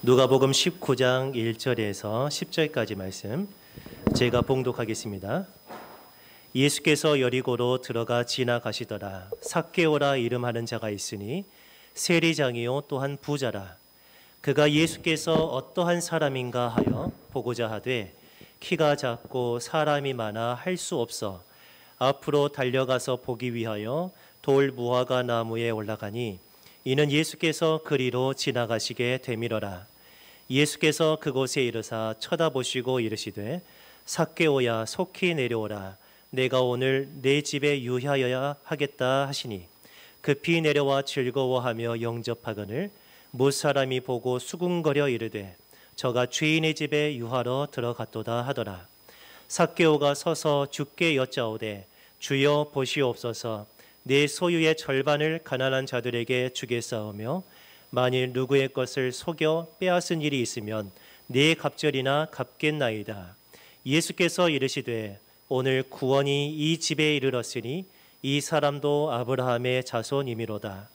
누가복음 19장 1절에서 10절까지 말씀 제가 봉독하겠습니다. 예수께서 여리고로 들어가 지나가시더라. 삭개오라 이름하는 자가 있으니 세리장이요 또한 부자라. 그가 예수께서 어떠한 사람인가 하여 보고자 하되 키가 작고 사람이 많아 할 수 없어 앞으로 달려가서 보기 위하여 돌 무화과 나무에 올라가니 이는 예수께서 그리로 지나가시게 되밀어라. 예수께서 그곳에 이르사 쳐다보시고 이르시되 삭개오야 속히 내려오라. 내가 오늘 내 집에 유하여야 하겠다 하시니 급히 내려와 즐거워하며 영접하거늘 무사람이 보고 수군거려 이르되 저가 주인의 집에 유하러 들어갔도다 하더라. 삭개오가 서서 주께 여짜오되 주여 보시옵소서. 내 소유의 절반을 가난한 자들에게 주겠사오며 만일 누구의 것을 속여 빼앗은 일이 있으면 네 갑절이나 갚겠나이다. 예수께서 이르시되 오늘 구원이 이 집에 이르렀으니 이 사람도 아브라함의 자손이미로다.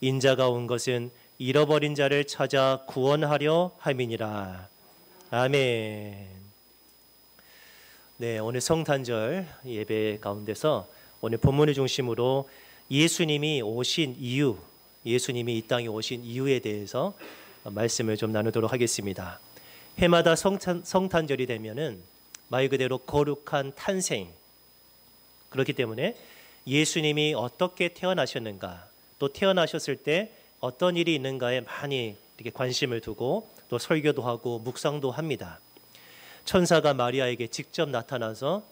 인자가 온 것은 잃어버린 자를 찾아 구원하려 함이니라. 아멘. 네, 오늘 성탄절 예배 가운데서 오늘 본문을 중심으로 예수님이 오신 이유, 예수님이 이 땅에 오신 이유에 대해서 말씀을 좀 나누도록 하겠습니다. 해마다 성탄절이 되면은 말 그대로 거룩한 탄생, 그렇기 때문에 예수님이 어떻게 태어나셨는가, 또 태어나셨을 때 어떤 일이 있는가에 많이 이렇게 관심을 두고 또 설교도 하고 묵상도 합니다. 천사가 마리아에게 직접 나타나서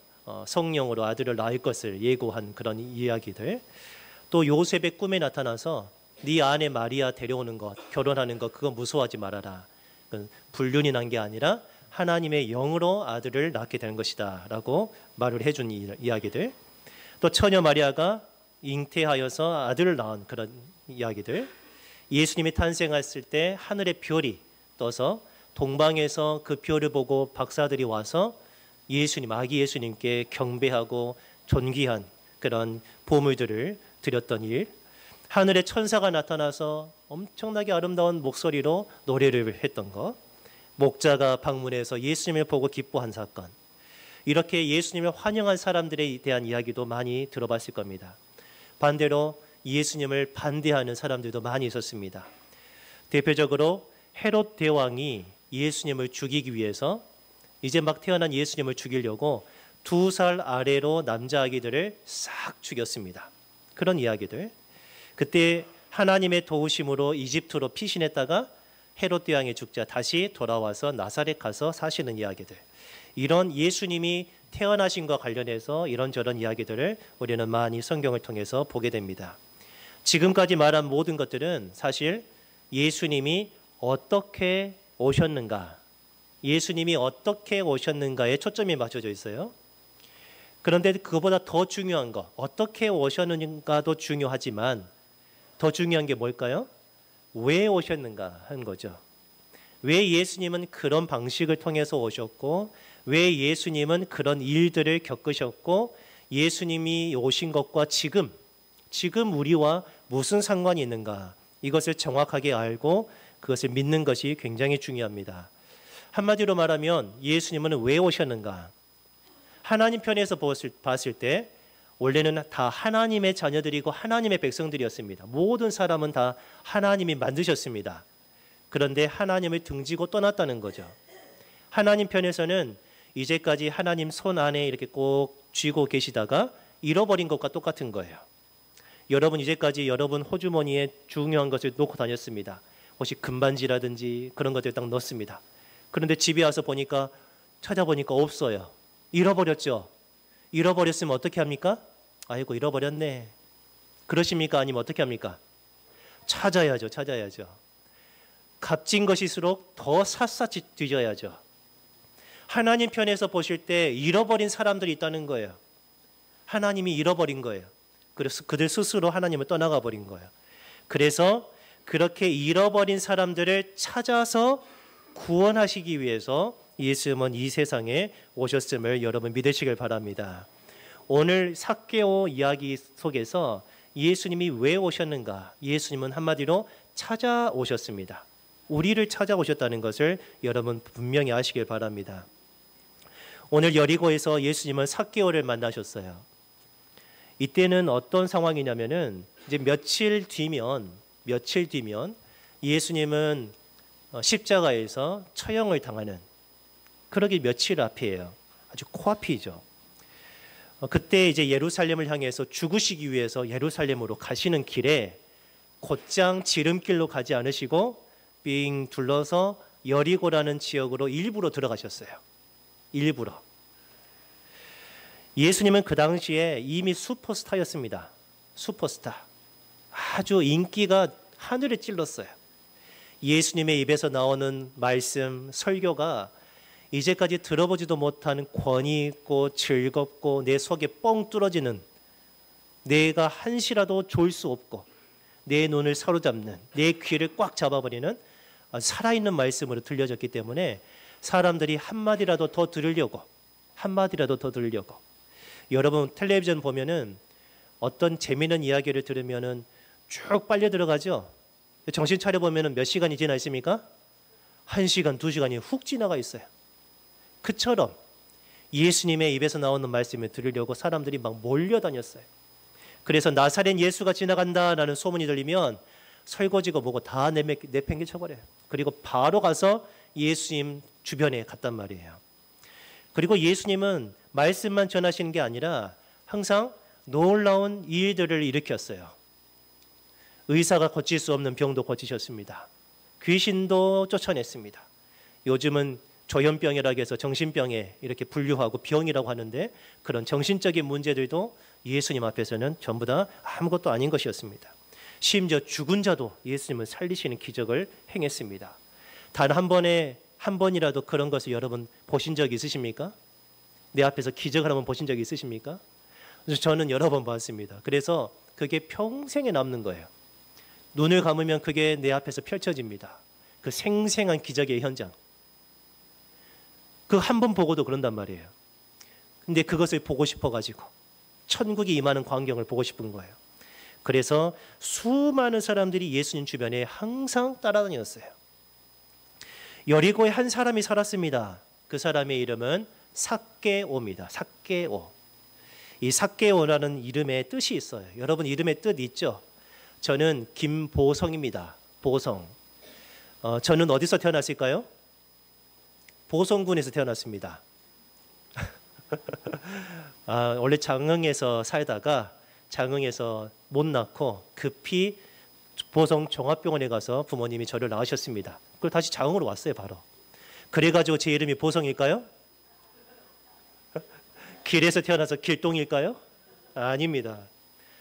성령으로 아들을 낳을 것을 예고한 그런 이야기들, 또 요셉의 꿈에 나타나서 네 아내 마리아 데려오는 것, 결혼하는 것 그거 무서워하지 말아라. 불륜이 난 게 아니라 하나님의 영으로 아들을 낳게 되는 것이다 라고 말을 해준 이야기들, 또 처녀 마리아가 잉태하여서 아들을 낳은 그런 이야기들, 예수님이 탄생했을 때 하늘의 별이 떠서 동방에서 그 별을 보고 박사들이 와서 예수님, 아기 예수님께 경배하고 존귀한 그런 보물들을 드렸던 일, 하늘의 천사가 나타나서 엄청나게 아름다운 목소리로 노래를 했던 것, 목자가 방문해서 예수님을 보고 기뻐한 사건, 이렇게 예수님을 환영한 사람들에 대한 이야기도 많이 들어봤을 겁니다. 반대로 예수님을 반대하는 사람들도 많이 있었습니다. 대표적으로 헤롯 대왕이 예수님을 죽이기 위해서 이제 막 태어난 예수님을 죽이려고 2살 아래로 남자아기들을 싹 죽였습니다. 그런 이야기들. 그때 하나님의 도우심으로 이집트로 피신했다가 헤롯 대왕이 죽자 다시 돌아와서 나사렛 가서 사시는 이야기들. 이런 예수님이 태어나신 것과 관련해서 이런저런 이야기들을 우리는 많이 성경을 통해서 보게 됩니다. 지금까지 말한 모든 것들은 사실 예수님이 어떻게 오셨는가, 예수님이 어떻게 오셨는가에 초점이 맞춰져 있어요. 그런데 그보다 더 중요한 거, 어떻게 오셨는가도 중요하지만 더 중요한 게 뭘까요? 왜 오셨는가 하는 거죠. 왜 예수님은 그런 방식을 통해서 오셨고, 왜 예수님은 그런 일들을 겪으셨고, 예수님이 오신 것과 지금 우리와 무슨 상관이 있는가, 이것을 정확하게 알고 그것을 믿는 것이 굉장히 중요합니다. 한마디로 말하면 예수님은 왜 오셨는가? 하나님 편에서 봤을 때 원래는 다 하나님의 자녀들이고 하나님의 백성들이었습니다. 모든 사람은 다 하나님이 만드셨습니다. 그런데 하나님을 등지고 떠났다는 거죠. 하나님 편에서는 이제까지 하나님 손 안에 이렇게 꼭 쥐고 계시다가 잃어버린 것과 똑같은 거예요. 여러분 이제까지 여러분 호주머니에 중요한 것을 놓고 다녔습니다. 혹시 금반지라든지 그런 것들 딱 넣습니다. 그런데 집에 와서 찾아보니까 없어요. 잃어버렸죠. 잃어버렸으면 어떻게 합니까? 아이고 잃어버렸네. 그러십니까? 아니면 어떻게 합니까? 찾아야죠. 값진 것일수록 더 샅샅이 뒤져야죠. 하나님 편에서 보실 때 잃어버린 사람들이 있다는 거예요. 하나님이 잃어버린 거예요. 그래서 그들 스스로 하나님을 떠나가 버린 거예요. 그래서 그렇게 잃어버린 사람들을 찾아서 구원하시기 위해서 예수님은 이 세상에 오셨음을 여러분 믿으시길 바랍니다. 오늘 삭개오 이야기 속에서 예수님이 왜 오셨는가? 예수님은 한마디로 찾아오셨습니다. 우리를 찾아오셨다는 것을 여러분 분명히 아시길 바랍니다. 오늘 여리고에서 예수님은 삭개오를 만나셨어요. 이때는 어떤 상황이냐면은 이제 며칠 뒤면 예수님은 십자가에서 처형을 당하는 그러기 며칠 앞이에요. 아주 코앞이죠. 그때 이제 예루살렘을 향해서 죽으시기 위해서 예루살렘으로 가시는 길에 곧장 지름길로 가지 않으시고 빙 둘러서 여리고라는 지역으로 일부러 들어가셨어요. 일부러. 예수님은 그 당시에 이미 슈퍼스타였습니다. 슈퍼스타. 아주 인기가 하늘에 찔렀어요. 예수님의 입에서 나오는 말씀, 설교가 이제까지 들어보지도 못한 권위 있고 즐겁고 내 속에 뻥 뚫어지는, 내가 한시라도 졸 수 없고 내 눈을 사로잡는, 내 귀를 꽉 잡아버리는 살아있는 말씀으로 들려졌기 때문에 사람들이 한마디라도 더 들으려고, 여러분 텔레비전 보면은 어떤 재미있는 이야기를 들으면은 쭉 빨려 들어가죠. 정신 차려 보면은 몇 시간이 지나 있습니까? 1시간, 2시간이 훅 지나가 있어요. 그처럼 예수님의 입에서 나오는 말씀을 들으려고 사람들이 막 몰려다녔어요. 그래서 나사렛 예수가 지나간다라는 소문이 들리면 설거지고 뭐고 다 내팽개쳐버려요. 그리고 바로 가서 예수님 주변에 갔단 말이에요. 그리고 예수님은 말씀만 전하시는 게 아니라 항상 놀라운 일들을 일으켰어요. 의사가 고칠 수 없는 병도 고치셨습니다. 귀신도 쫓아냈습니다. 요즘은 조현병이라고 해서 정신병에 이렇게 분류하고 병이라고 하는데 그런 정신적인 문제들도 예수님 앞에서는 전부 다 아무것도 아닌 것이었습니다. 심지어 죽은 자도 예수님은 살리시는 기적을 행했습니다. 단 한 번이라도 그런 것을 여러분 보신 적이 있으십니까? 내 앞에서 기적을 한번 보신 적이 있으십니까? 그래서 저는 여러 번 봤습니다. 그래서 그게 평생에 남는 거예요. 눈을 감으면 그게 내 앞에서 펼쳐집니다. 그 생생한 기적의 현장. 그 한 번 보고도 그런단 말이에요. 근데 그것을 보고 싶어가지고 천국이 임하는 광경을 보고 싶은 거예요. 그래서 수많은 사람들이 예수님 주변에 항상 따라다녔어요. 여리고에 한 사람이 살았습니다. 그 사람의 이름은 삭개오입니다. 삭개오. 이 삭개오라는 이름의 뜻이 있어요. 여러분 이름의 뜻 있죠? 저는 김보성입니다. 보성. 저는 어디서 태어났을까요? 보성군에서 태어났습니다. 원래 장흥에서 살다가 장흥에서 못 낳고 급히 보성 종합병원에 가서 부모님이 저를 낳으셨습니다. 그리고 다시 장흥으로 왔어요. 바로. 그래가지고 제 이름이 보성일까요? 길에서 태어나서 길동일까요? 아닙니다.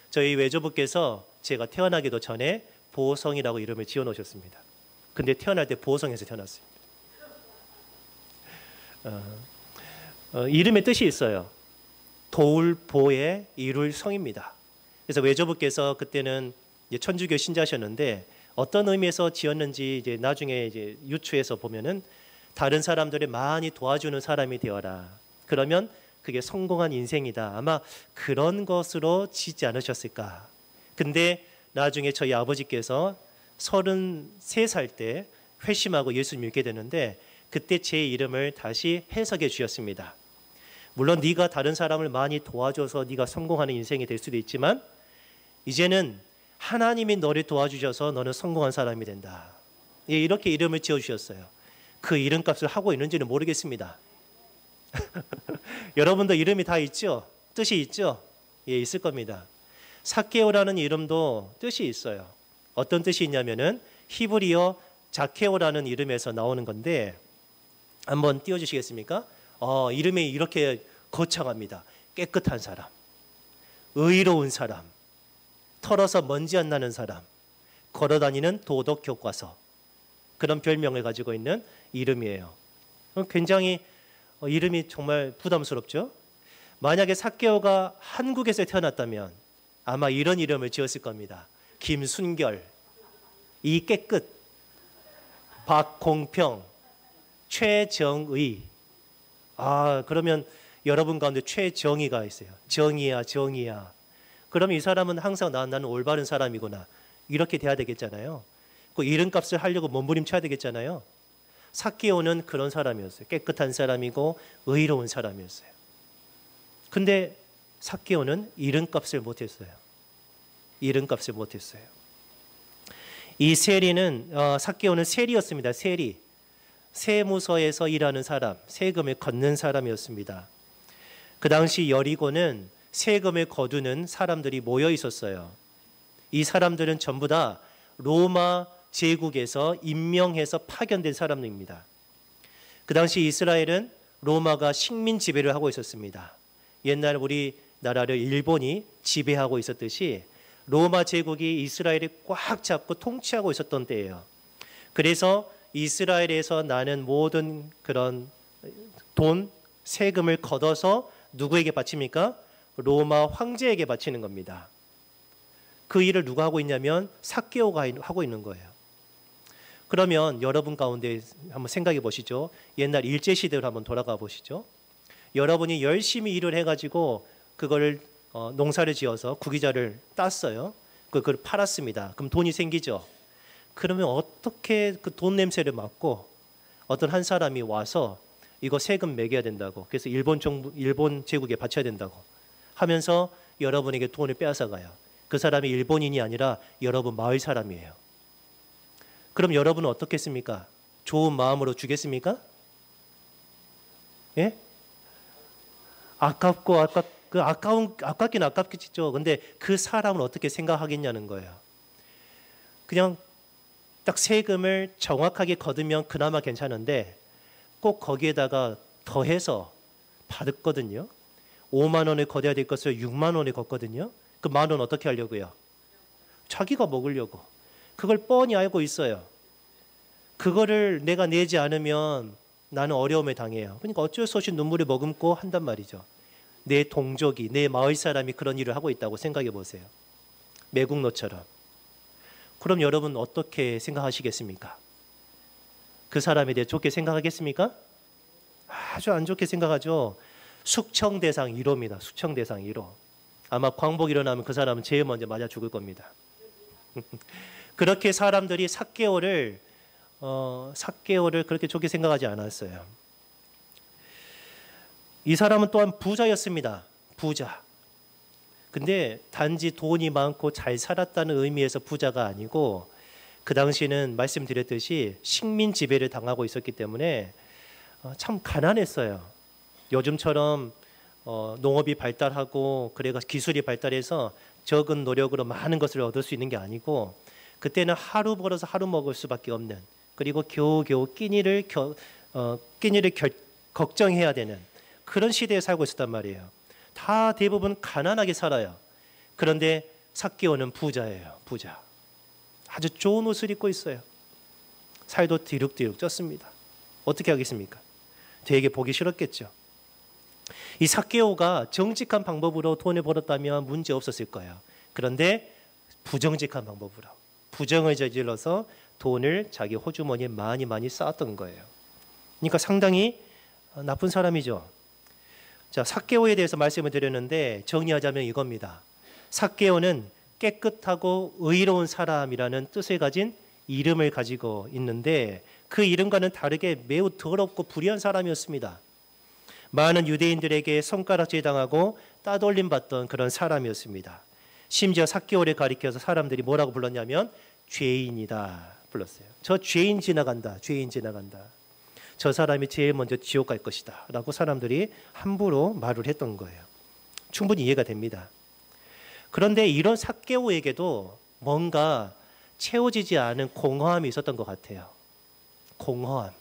저희 외조부께서 제가 태어나기도 전에 보성이라고 이름을 지어놓으셨습니다. 근데 태어날 때 보성에서 태어났습니다. 이름의 뜻이 있어요. 도울보에 이룰 성입니다. 그래서 외조부께서 그때는 이제 천주교 신자셨는데 어떤 의미에서 지었는지 이제 나중에 이제 유추해서 보면은 다른 사람들을 많이 도와주는 사람이 되어라. 그러면 그게 성공한 인생이다. 아마 그런 것으로 지지 않으셨을까. 근데 나중에 저희 아버지께서 33살 때 회심하고 예수님 믿게 되는데 그때 제 이름을 다시 해석해 주셨습니다. 물론 네가 다른 사람을 많이 도와줘서 네가 성공하는 인생이 될 수도 있지만 이제는 하나님이 너를 도와주셔서 너는 성공한 사람이 된다. 이렇게 이름을 지어주셨어요. 그 이름값을 하고 있는지는 모르겠습니다. 여러분도 이름이 다 있죠? 뜻이 있죠? 예, 있을 겁니다. 삭개오라는 이름도 뜻이 있어요. 어떤 뜻이 있냐면은 히브리어 자케오라는 이름에서 나오는 건데 한번 띄워주시겠습니까? 이름이 이렇게 거창합니다. 깨끗한 사람, 의로운 사람, 털어서 먼지 안 나는 사람, 걸어다니는 도덕 교과서, 그런 별명을 가지고 있는 이름이에요. 굉장히 이름이 정말 부담스럽죠? 만약에 삭개오가 한국에서 태어났다면 아마 이런 이름을 지었을 겁니다. 김순결, 이깨끗, 박공평, 최정의. 그러면 여러분 가운데 최정의가 있어요. 정의야, 정의야. 그러면 이 사람은 항상 나는 올바른 사람이구나. 이렇게 돼야 되겠잖아요. 그 이름값을 하려고 몸부림쳐야 되겠잖아요. 삭개오는 그런 사람이었어요. 깨끗한 사람이고 의로운 사람이었어요. 근데 삭개오는 이름값을 못했어요. 이름값을 못했어요. 이 삭개오는 세리였습니다. 세리. 세무서에서 일하는 사람, 세금을 걷는 사람이었습니다. 그 당시 여리고는 세금을 거두는 사람들이 모여 있었어요. 이 사람들은 전부 다 로마 제국에서 임명해서 파견된 사람들입니다. 그 당시 이스라엘은 로마가 식민 지배를 하고 있었습니다. 옛날 우리나라를 일본이 지배하고 있었듯이 로마 제국이 이스라엘을 꽉 잡고 통치하고 있었던 때예요. 그래서 이스라엘에서 나는 모든 그런 돈, 세금을 걷어서 누구에게 바칩니까? 로마 황제에게 바치는 겁니다. 그 일을 누가 하고 있냐면 삭개오가 하고 있는 거예요. 그러면 여러분 가운데 한번 생각해 보시죠. 옛날 일제시대로 한번 돌아가 보시죠. 여러분이 열심히 일을 해가지고 그거를 농사를 지어서 구기자를 땄어요. 그걸 팔았습니다. 그럼 돈이 생기죠. 그러면 어떻게 그 돈 냄새를 맡고 어떤 한 사람이 와서 이거 세금 매겨야 된다고, 그래서 일본 제국에 바쳐야 된다고 하면서 여러분에게 돈을 빼앗아 가요. 그 사람이 일본인이 아니라 여러분 마을 사람이에요. 그럼 여러분은 어떻겠습니까? 좋은 마음으로 주겠습니까? 예? 아깝긴 아깝겠죠. 근데 그 사람은 어떻게 생각하겠냐는 거예요. 그냥 딱 세금을 정확하게 거두면 그나마 괜찮은데 꼭 거기에다가 더해서 받았거든요. 5만 원을 걷어야 될 것을 6만 원에 걷거든요. 그 만 원 어떻게 하려고요? 자기가 먹으려고. 그걸 뻔히 알고 있어요. 그거를 내가 내지 않으면 나는 어려움에 당해요. 그러니까 어쩔 수 없이 눈물을 머금고 한단 말이죠. 내 동족이, 내 마을 사람이 그런 일을 하고 있다고 생각해 보세요. 매국노처럼. 그럼 여러분 어떻게 생각하시겠습니까? 그 사람에 대해 좋게 생각하겠습니까? 아주 안 좋게 생각하죠. 숙청대상 1호입니다. 숙청대상 1호. 아마 광복 일어나면 그 사람은 제일 먼저 맞아 죽을 겁니다. 그렇게 사람들이 삭개오를 그렇게 좋게 생각하지 않았어요. 이 사람은 또한 부자였습니다. 부자. 근데 단지 돈이 많고 잘 살았다는 의미에서 부자가 아니고 그 당시는 말씀드렸듯이 식민 지배를 당하고 있었기 때문에 참 가난했어요. 요즘처럼 농업이 발달하고 그래가 기술이 발달해서 적은 노력으로 많은 것을 얻을 수 있는 게 아니고 그때는 하루 벌어서 하루 먹을 수밖에 없는, 그리고 겨우겨우 끼니를 걱정해야 되는 그런 시대에 살고 있었단 말이에요. 다 대부분 가난하게 살아요. 그런데 삭개오는 부자예요. 부자. 아주 좋은 옷을 입고 있어요. 살도 뒤룩뒤룩 쪘습니다. 어떻게 하겠습니까? 되게 보기 싫었겠죠. 이 삭개오가 정직한 방법으로 돈을 벌었다면 문제 없었을 거예요. 그런데 부정직한 방법으로 부정을 저질러서 돈을 자기 호주머니에 많이 쌓았던 거예요. 그러니까 상당히 나쁜 사람이죠. 자, 삭개오에 대해서 말씀을 드렸는데 정리하자면 이겁니다. 삭개오는 깨끗하고 의로운 사람이라는 뜻을 가진 이름을 가지고 있는데 그 이름과는 다르게 매우 더럽고 불의한 사람이었습니다. 많은 유대인들에게 손가락질 당하고 따돌림 받던 그런 사람이었습니다. 심지어 삭개오를 가리켜서 사람들이 뭐라고 불렀냐면 죄인이다 불렀어요. 저 죄인 지나간다. 죄인 지나간다. 저 사람이 제일 먼저 지옥 갈 것이다 라고 사람들이 함부로 말을 했던 거예요. 충분히 이해가 됩니다. 그런데 이런 삭개오에게도 뭔가 채워지지 않은 공허함이 있었던 것 같아요. 공허함.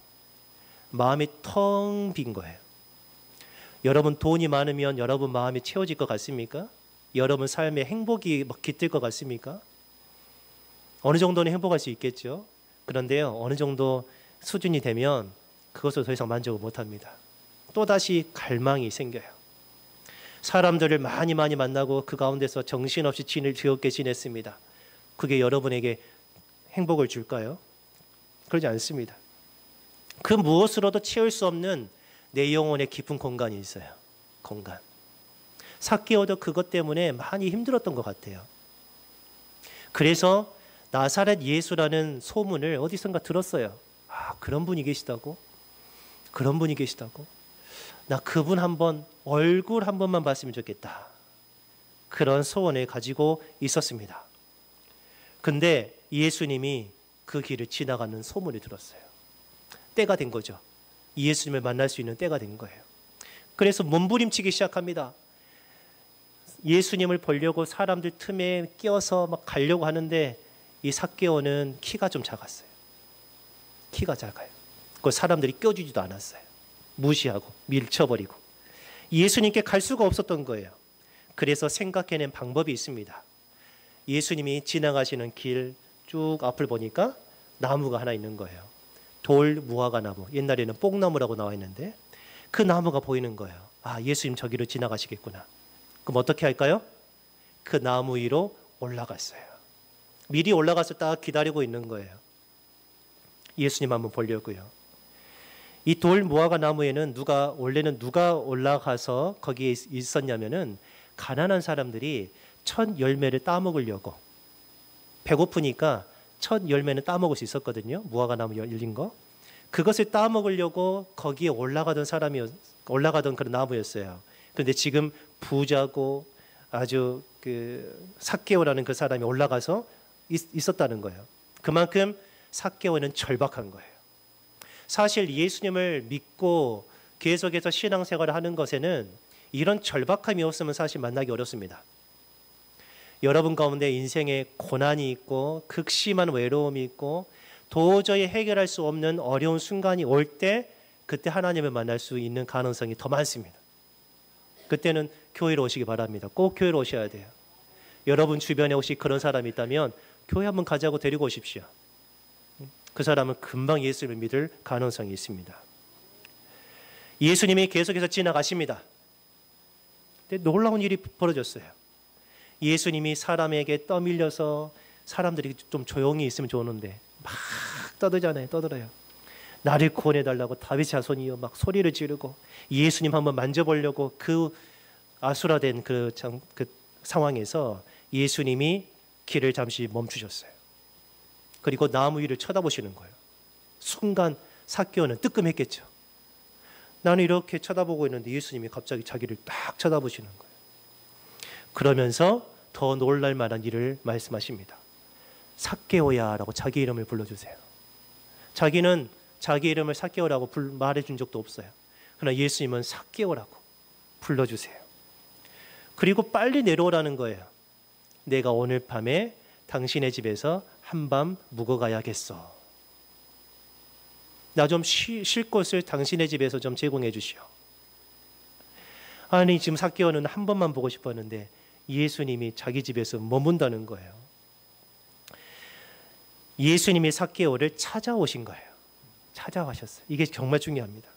마음이 텅 빈 거예요. 여러분 돈이 많으면 여러분 마음이 채워질 것 같습니까? 여러분 삶에 행복이 깃들 것 같습니까? 어느 정도는 행복할 수 있겠죠. 그런데요, 어느 정도 수준이 되면 그것을 더 이상 만족을 못합니다. 또다시 갈망이 생겨요. 사람들을 많이 만나고 그 가운데서 정신없이 즐겁게 지냈습니다. 그게 여러분에게 행복을 줄까요? 그러지 않습니다. 그 무엇으로도 채울 수 없는 내 영혼의 깊은 공간이 있어요. 공간. 삭개오도 그것 때문에 많이 힘들었던 것 같아요. 그래서 나사렛 예수라는 소문을 어디선가 들었어요. 아, 그런 분이 계시다고? 그런 분이 계시다고? 나 그분 한번 얼굴 한 번만 봤으면 좋겠다. 그런 소원을 가지고 있었습니다. 근데 예수님이 그 길을 지나가는 소문을 들었어요. 때가 된 거죠. 예수님을 만날 수 있는 때가 된 거예요. 그래서 몸부림치기 시작합니다. 예수님을 보려고 사람들 틈에 끼어서 막 가려고 하는데 이 삭개오는 키가 좀 작았어요. 키가 작아요. 그 사람들이 껴주지도 않았어요. 무시하고 밀쳐버리고 예수님께 갈 수가 없었던 거예요. 그래서 생각해낸 방법이 있습니다. 예수님이 지나가시는 길 쭉 앞을 보니까 나무가 하나 있는 거예요. 돌 무화과 나무, 옛날에는 뽕나무라고 나와 있는데 그 나무가 보이는 거예요. 아, 예수님 저기로 지나가시겠구나. 그럼 어떻게 할까요? 그 나무 위로 올라갔어요. 미리 올라가서 딱 기다리고 있는 거예요. 예수님 한번 보려고요. 이 돌 무화과 나무에는 원래는 누가 올라가서 거기에 있었냐면은 가난한 사람들이 첫 열매를 따먹으려고, 배고프니까 첫 열매는 따먹을 수 있었거든요. 무화과 나무 열린 거. 그것을 따먹으려고 거기에 올라가던 그런 나무였어요. 그런데 지금 부자고 아주 삭개오라는 그 사람이 올라가서 있었다는 거예요. 그만큼 삭개오는 절박한 거예요. 사실 예수님을 믿고 계속해서 신앙생활을 하는 것에는 이런 절박함이 없으면 사실 만나기 어렵습니다. 여러분 가운데 인생에 고난이 있고 극심한 외로움이 있고 도저히 해결할 수 없는 어려운 순간이 올 때 그때 하나님을 만날 수 있는 가능성이 더 많습니다. 그때는 교회로 오시기 바랍니다. 꼭 교회로 오셔야 돼요. 여러분 주변에 혹시 그런 사람이 있다면 교회 한번 가자고 데리고 오십시오. 그 사람은 금방 예수를 믿을 가능성이 있습니다. 예수님이 계속해서 지나가십니다. 근데 놀라운 일이 벌어졌어요. 예수님이 사람에게 떠밀려서 사람들이 좀 조용히 있으면 좋은데 막 떠들어요. 나를 구원해달라고 다윗의 자손이여 막 소리를 지르고 예수님 한번 만져보려고 그 아수라된 그 상황에서 예수님이 길을 잠시 멈추셨어요. 그리고 나무 위를 쳐다보시는 거예요. 순간 삭개오는 뜨끔했겠죠. 나는 이렇게 쳐다보고 있는데 예수님이 갑자기 자기를 딱 쳐다보시는 거예요. 그러면서 더 놀랄 만한 일을 말씀하십니다. 삭개오야 라고 자기 이름을 불러주세요. 자기는 자기 이름을 삭개오라고 말해준 적도 없어요. 그러나 예수님은 삭개오라고 불러주세요. 그리고 빨리 내려오라는 거예요. 내가 오늘 밤에 당신의 집에서 한밤 묵어가야겠어. 나 좀 쉴 곳을 당신의 집에서 좀 제공해 주시오. 아니 지금 삭개오는 한 번만 보고 싶었는데 예수님이 자기 집에서 머문다는 거예요. 예수님이 삭개오를 찾아오신 거예요. 찾아가셨어요. 이게 정말 중요합니다.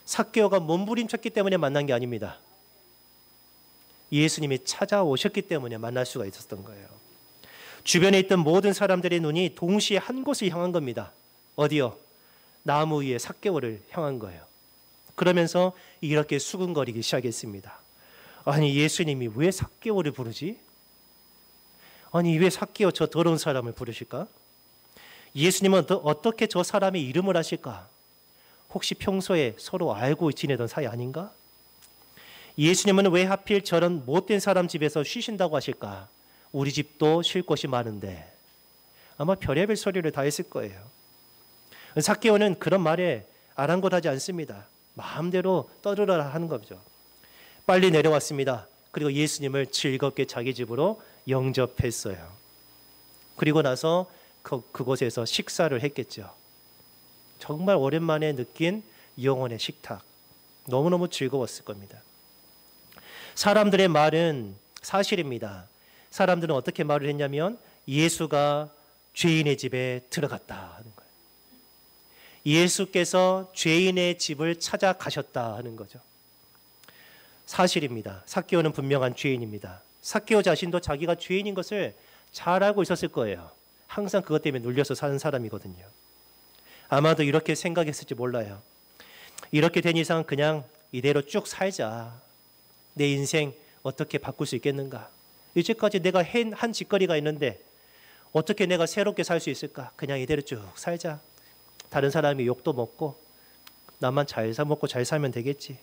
삭개오가 몸부림쳤기 때문에 만난 게 아닙니다. 예수님이 찾아오셨기 때문에 만날 수가 있었던 거예요. 주변에 있던 모든 사람들의 눈이 동시에 한 곳을 향한 겁니다. 어디요? 나무 위에 삭개오를 향한 거예요. 그러면서 이렇게 수근거리기 시작했습니다. 아니 예수님이 왜 삭개오를 부르지? 아니 왜 삭개오 저 더러운 사람을 부르실까? 예수님은 어떻게 저 사람의 이름을 아실까? 혹시 평소에 서로 알고 지내던 사이 아닌가? 예수님은 왜 하필 저런 못된 사람 집에서 쉬신다고 하실까? 우리 집도 쉴 곳이 많은데. 아마 별의별 소리를 다 했을 거예요. 삭개오는 그런 말에 아랑곳하지 않습니다. 마음대로 떠들어라 하는 거죠. 빨리 내려왔습니다. 그리고 예수님을 즐겁게 자기 집으로 영접했어요. 그리고 나서 그곳에서 식사를 했겠죠. 정말 오랜만에 느낀 영혼의 식탁. 너무너무 즐거웠을 겁니다. 사람들의 말은 사실입니다. 사람들은 어떻게 말을 했냐면 예수가 죄인의 집에 들어갔다 하는 거예요. 예수께서 죄인의 집을 찾아가셨다 하는 거죠. 사실입니다. 삭개오는 분명한 죄인입니다. 삭개오 자신도 자기가 죄인인 것을 잘 알고 있었을 거예요. 항상 그것 때문에 눌려서 사는 사람이거든요. 아마도 이렇게 생각했을지 몰라요. 이렇게 된 이상 그냥 이대로 쭉 살자. 내 인생 어떻게 바꿀 수 있겠는가? 이제까지 내가 한 짓거리가 있는데 어떻게 내가 새롭게 살 수 있을까? 그냥 이대로 쭉 살자. 다른 사람이 욕도 먹고 나만 잘 사 먹고 잘 살면 되겠지.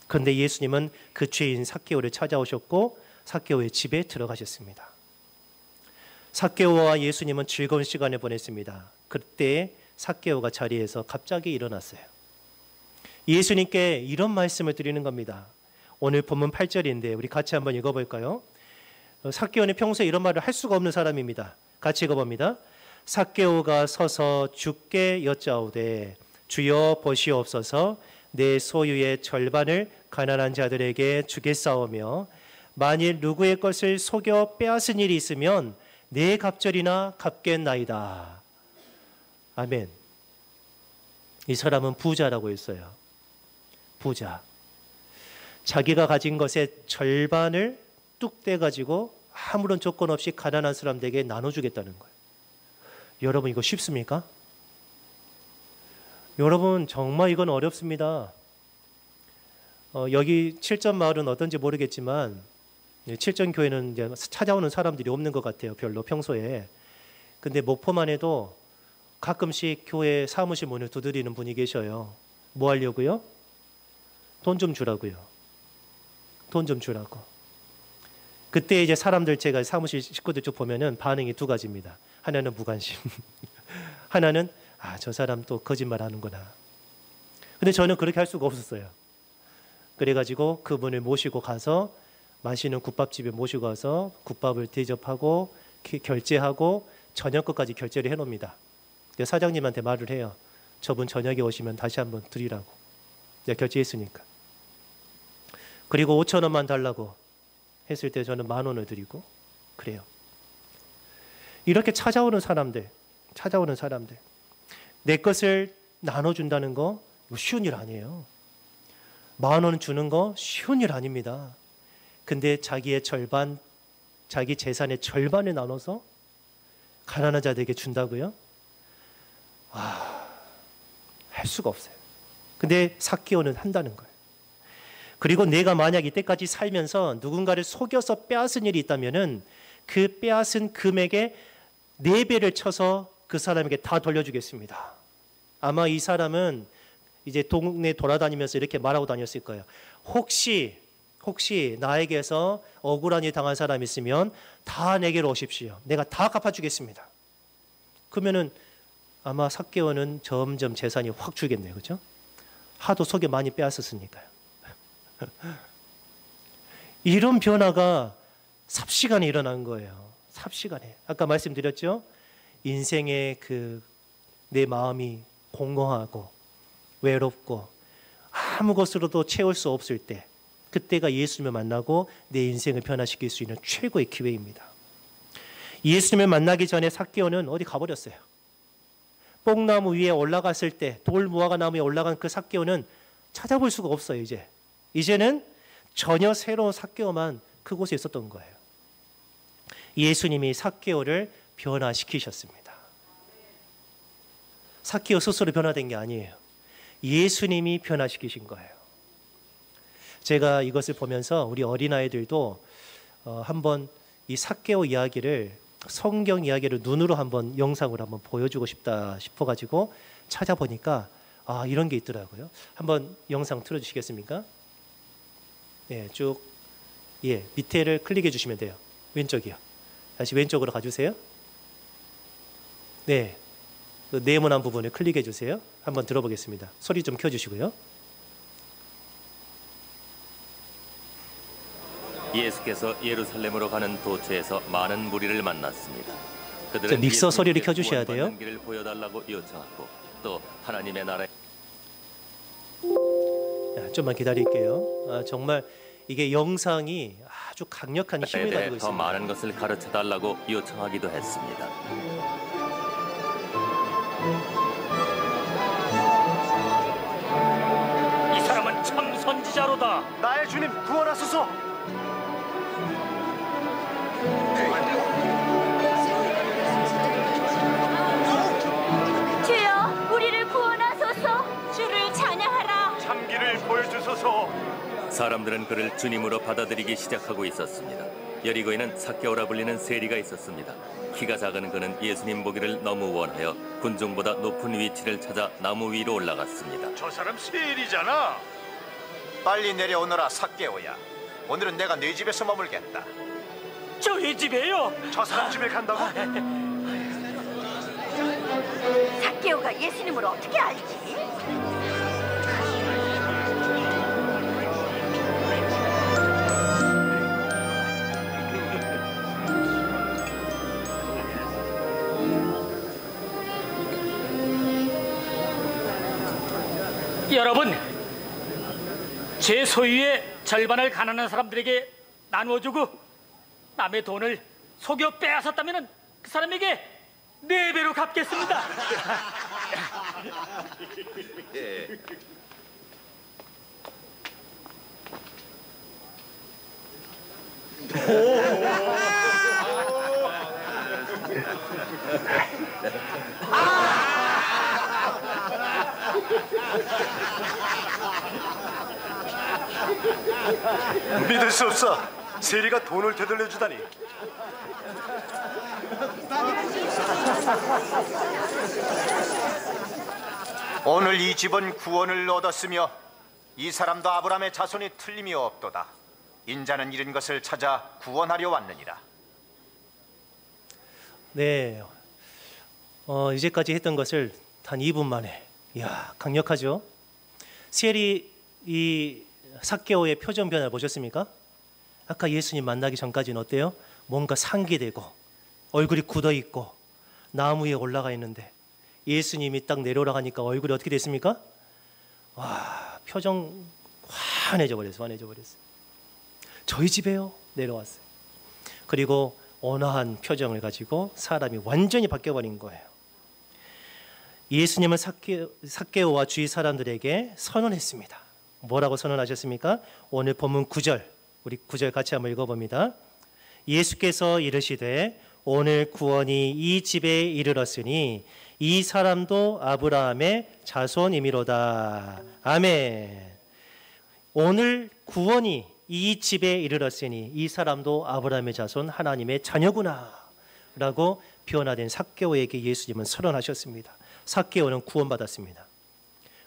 그런데 예수님은 그 죄인 삭개오를 찾아오셨고 삭개오의 집에 들어가셨습니다. 삭개오와 예수님은 즐거운 시간을 보냈습니다. 그때 삭개오가 자리에서 갑자기 일어났어요. 예수님께 이런 말씀을 드리는 겁니다. 오늘 본문 8절인데 우리 같이 한번 읽어볼까요? 삭개오는 평소에 이런 말을 할 수가 없는 사람입니다. 같이 읽어봅니다. 삭개오가 서서 주께 여짜오되 주여 보시옵소서 내 소유의 절반을 가난한 자들에게 주겠사오며 만일 누구의 것을 속여 빼앗은 일이 있으면 내 갑절이나 갚겠나이다. 아멘. 이 사람은 부자라고 했어요. 부자. 자기가 가진 것의 절반을 뚝 떼가지고 아무런 조건 없이 가난한 사람들에게 나눠주겠다는 거예요. 여러분 이거 쉽습니까? 여러분 정말 이건 어렵습니다. 여기 칠전 마을은 어떤지 모르겠지만 칠전 교회는 이제 찾아오는 사람들이 없는 것 같아요. 별로 평소에. 근데 목포만 해도 가끔씩 교회 사무실 문을 두드리는 분이 계셔요. 뭐 하려고요? 돈 좀 주라고요. 돈 좀 주라고. 그때 이제 사람들 제가 사무실 식구들 쭉 보면은 반응이 두 가지입니다. 하나는 무관심. 하나는 저 사람 또 거짓말 하는구나. 근데 저는 그렇게 할 수가 없었어요. 그래가지고 그분을 모시고 가서 맛있는 국밥집에 모시고 가서 국밥을 대접하고 결제하고 저녁 것까지 결제를 해놓습니다. 사장님한테 말을 해요. 저분 저녁에 오시면 다시 한번 드리라고. 내가 결제했으니까. 그리고 5,000원만 달라고 했을 때 저는 10,000원을 드리고 그래요. 이렇게 찾아오는 사람들 내 것을 나눠준다는 거 이거 쉬운 일 아니에요. 10,000원 주는 거 쉬운 일 아닙니다. 근데 자기의 절반, 자기 재산의 절반을 나눠서 가난한 자들에게 준다고요? 할 수가 없어요. 근데 삭개오는 한다는 거예요. 그리고 내가 만약 이때까지 살면서 누군가를 속여서 빼앗은 일이 있다면은 그 빼앗은 금액의 4배를 쳐서 그 사람에게 다 돌려주겠습니다. 아마 이 사람은 이제 동네 돌아다니면서 이렇게 말하고 다녔을 거예요. 혹시 나에게서 억울한 일 당한 사람이 있으면 다 내게로 오십시오. 내가 다 갚아주겠습니다. 그러면은 아마 삭개오는 점점 재산이 확 줄겠네요. 그렇죠? 하도 속여 많이 빼앗았으니까요. 이런 변화가 삽시간에 일어난 거예요. 삽시간에. 아까 말씀드렸죠? 인생의 내 마음이 공허하고 외롭고 아무 것으로도 채울 수 없을 때 그때가 예수님을 만나고 내 인생을 변화시킬 수 있는 최고의 기회입니다. 예수님을 만나기 전에 삭개오는 어디 가버렸어요. 뽕나무 위에 올라갔을 때 돌 무화과 나무에 올라간 그 삭개오는 찾아볼 수가 없어요. 이제는 전혀 새로운 삭개오만 그곳에 있었던 거예요. 예수님이 삭개오를 변화시키셨습니다. 삭개오 스스로 변화된 게 아니에요. 예수님이 변화시키신 거예요. 제가 이것을 보면서 우리 어린아이들도 한번 이 삭개오 이야기를 성경 이야기를 눈으로 한번 영상으로 한번 보여주고 싶다 싶어가지고 찾아보니까 이런 게 있더라고요. 한번 영상 틀어주시겠습니까? 네, 쭉 밑에를 클릭해 주시면 돼요. 왼쪽이요. 다시 왼쪽으로 가주세요. 네, 그 네모난 부분을 클릭해 주세요. 한번 들어보겠습니다. 소리 좀 켜주시고요. 예수께서 예루살렘으로 가는 도처에서 많은 무리를 만났습니다. 그들은 믹서 소리를 켜주셔야 돼요. 길을 보여달라고 요청하고 또 하나님의 나라에 좀만 기다릴게요. 정말 이게 영상이 아주 강력한 힘을 가지고 있습니다. 더 많은 것을 가르쳐달라고 요청하기도 했습니다. 이 사람은 참 선지자로다. 나의 주님 구원하소서. 주여, 우리를 구원하소서. 주를 찬양하라. 참기를 보여주소서. 사람들은 그를 주님으로 받아들이기 시작하고 있었습니다. 여리고에는 삭개오라 불리는 세리가 있었습니다. 키가 작은 그는 예수님 보기를 너무 원하여 군중보다 높은 위치를 찾아 나무 위로 올라갔습니다. 저 사람 세일이잖아. 빨리 내려오너라 삭개오야. 오늘은 내가 네 집에서 머물겠다. 저희 집에요. 저 사람 집에 간다고? 삭개오가 예수님을 어떻게 알지? 여러분, 제 소유의 절반을 가난한 사람들에게 나누어주고 남의 돈을 속여 빼앗았다면 그 사람에게 4배로 갚겠습니다. 믿을 수 없어. 세리가 돈을 되돌려 주다니. 오늘 이 집은 구원을 얻었으며 이 사람도 아브라함의 자손이 틀림이 없도다. 인자는 잃은 것을 찾아 구원하려 왔느니라. 네, 이제까지 했던 것을 단 2분 만에. 이야, 강력하죠? 세리 이 삭개오의 표정 변화를 보셨습니까? 아까 예수님 만나기 전까지는 어때요? 뭔가 상기되고 얼굴이 굳어있고 나무 위에 올라가 있는데 예수님이 딱 내려오라 하니까 얼굴이 어떻게 됐습니까? 와, 표정 환해져 버렸어요. 저희 집에요? 내려왔어요. 그리고 온화한 표정을 가지고 사람이 완전히 바뀌어버린 거예요. 예수님은 삭개오와 주위 사람들에게 선언했습니다. 뭐라고 선언하셨습니까? 오늘 본문 9절, 우리 9절 같이 한번 읽어봅니다. 예수께서 이르시되 오늘 구원이 이 집에 이르렀으니 이 사람도 아브라함의 자손이미로다. 아멘. 오늘 구원이 이 집에 이르렀으니 이 사람도 아브라함의 자손 하나님의 자녀구나 라고 변화된 삭개오에게 예수님은 선언하셨습니다. 삭개오는 구원받았습니다.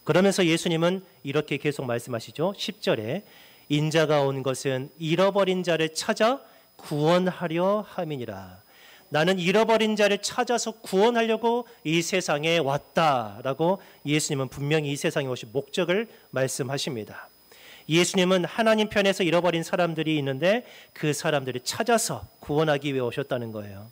그러면서 예수님은 이렇게 계속 말씀하시죠. 10절에 인자가 온 것은 잃어버린 자를 찾아 구원하려 함이니라. 나는 잃어버린 자를 찾아서 구원하려고 이 세상에 왔다라고 예수님은 분명히 이 세상에 오신 목적을 말씀하십니다. 예수님은 하나님 편에서 잃어버린 사람들이 있는데 그 사람들을 찾아서 구원하기 위해 오셨다는 거예요.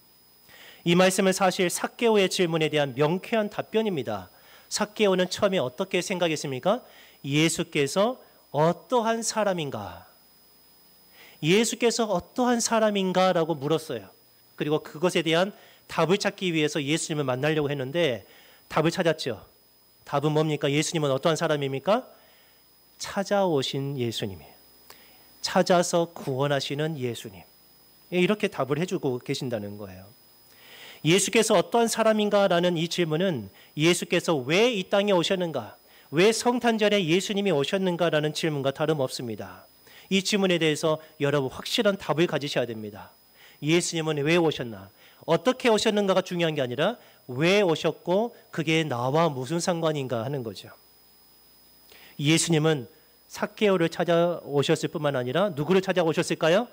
이 말씀은 사실 삭개오의 질문에 대한 명쾌한 답변입니다. 삭개오는 처음에 어떻게 생각했습니까? 예수께서 어떠한 사람인가? 예수께서 어떠한 사람인가라고 물었어요. 그리고 그것에 대한 답을 찾기 위해서 예수님을 만나려고 했는데 답을 찾았죠. 답은 뭡니까? 예수님은 어떠한 사람입니까? 찾아오신 예수님이에요. 찾아서 구원하시는 예수님. 이렇게 답을 해주고 계신다는 거예요. 예수께서 어떠한 사람인가라는 이 질문은 예수께서 왜 이 땅에 오셨는가, 왜 성탄절에 예수님이 오셨는가라는 질문과 다름없습니다. 이 질문에 대해서 여러분 확실한 답을 가지셔야 됩니다. 예수님은 왜 오셨나, 어떻게 오셨는가가 중요한 게 아니라 왜 오셨고 그게 나와 무슨 상관인가 하는 거죠. 예수님은 삭개오를 찾아오셨을 뿐만 아니라 누구를 찾아오셨을까요?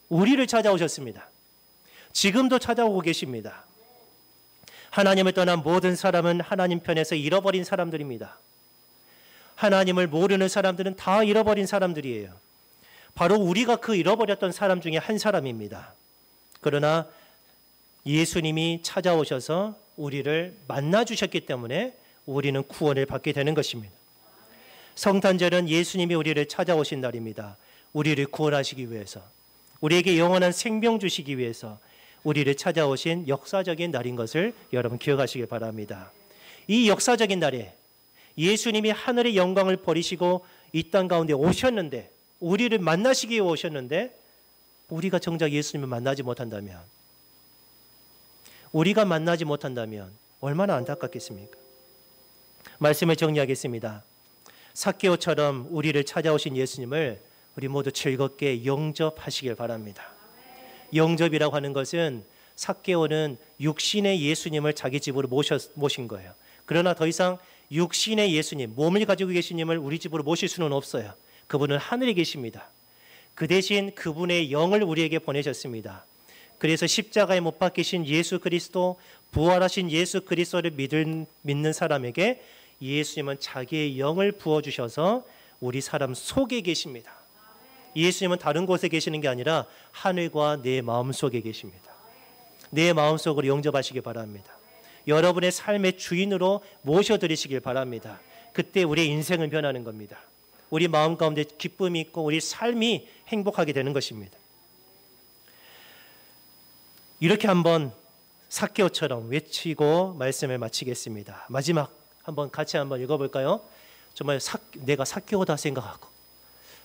우리를 찾아오셨습니다. 지금도 찾아오고 계십니다. 하나님을 떠난 모든 사람은 하나님 편에서 잃어버린 사람들입니다. 하나님을 모르는 사람들은 다 잃어버린 사람들이에요. 바로 우리가 그 잃어버렸던 사람 중에 한 사람입니다. 그러나 예수님이 찾아오셔서 우리를 만나주셨기 때문에 우리는 구원을 받게 되는 것입니다. 성탄절은 예수님이 우리를 찾아오신 날입니다. 우리를 구원하시기 위해서, 우리에게 영원한 생명 주시기 위해서 우리를 찾아오신 역사적인 날인 것을 여러분 기억하시길 바랍니다. 이 역사적인 날에 예수님이 하늘의 영광을 버리시고 이 땅 가운데 오셨는데, 우리를 만나시기 위해 오셨는데 우리가 정작 예수님을 만나지 못한다면, 우리가 만나지 못한다면 얼마나 안타깝겠습니까? 말씀을 정리하겠습니다. 삭개오처럼 우리를 찾아오신 예수님을 우리 모두 즐겁게 영접하시길 바랍니다. 영접이라고 하는 것은 삭개오는 육신의 예수님을 자기 집으로 모신 거예요. 그러나 더 이상 육신의 예수님, 몸을 가지고 계신 님을 우리 집으로 모실 수는 없어요. 그분은 하늘에 계십니다. 그 대신 그분의 영을 우리에게 보내셨습니다. 그래서 십자가에 못 박히신 예수 그리스도, 부활하신 예수 그리스도를 믿는 사람에게 예수님은 자기의 영을 부어주셔서 우리 사람 속에 계십니다. 예수님은 다른 곳에 계시는 게 아니라 하늘과 내 마음속에 계십니다. 내 마음속으로 영접하시기 바랍니다. 여러분의 삶의 주인으로 모셔드리시길 바랍니다. 그때 우리의 인생은 변하는 겁니다. 우리 마음 가운데 기쁨이 있고 우리 삶이 행복하게 되는 것입니다. 이렇게 한번 삭개오처럼 외치고 말씀을 마치겠습니다. 마지막 한번 같이 한번 읽어볼까요? 정말 내가 삭개오다 생각하고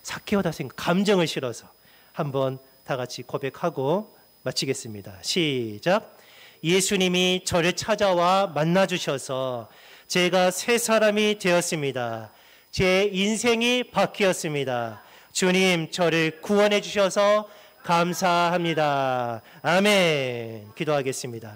삭개오다 생각, 감정을 실어서 한번 다 같이 고백하고 마치겠습니다. 시작. 예수님이 저를 찾아와 만나주셔서 제가 새 사람이 되었습니다. 제 인생이 바뀌었습니다. 주님, 저를 구원해 주셔서 감사합니다. 아멘. 기도하겠습니다.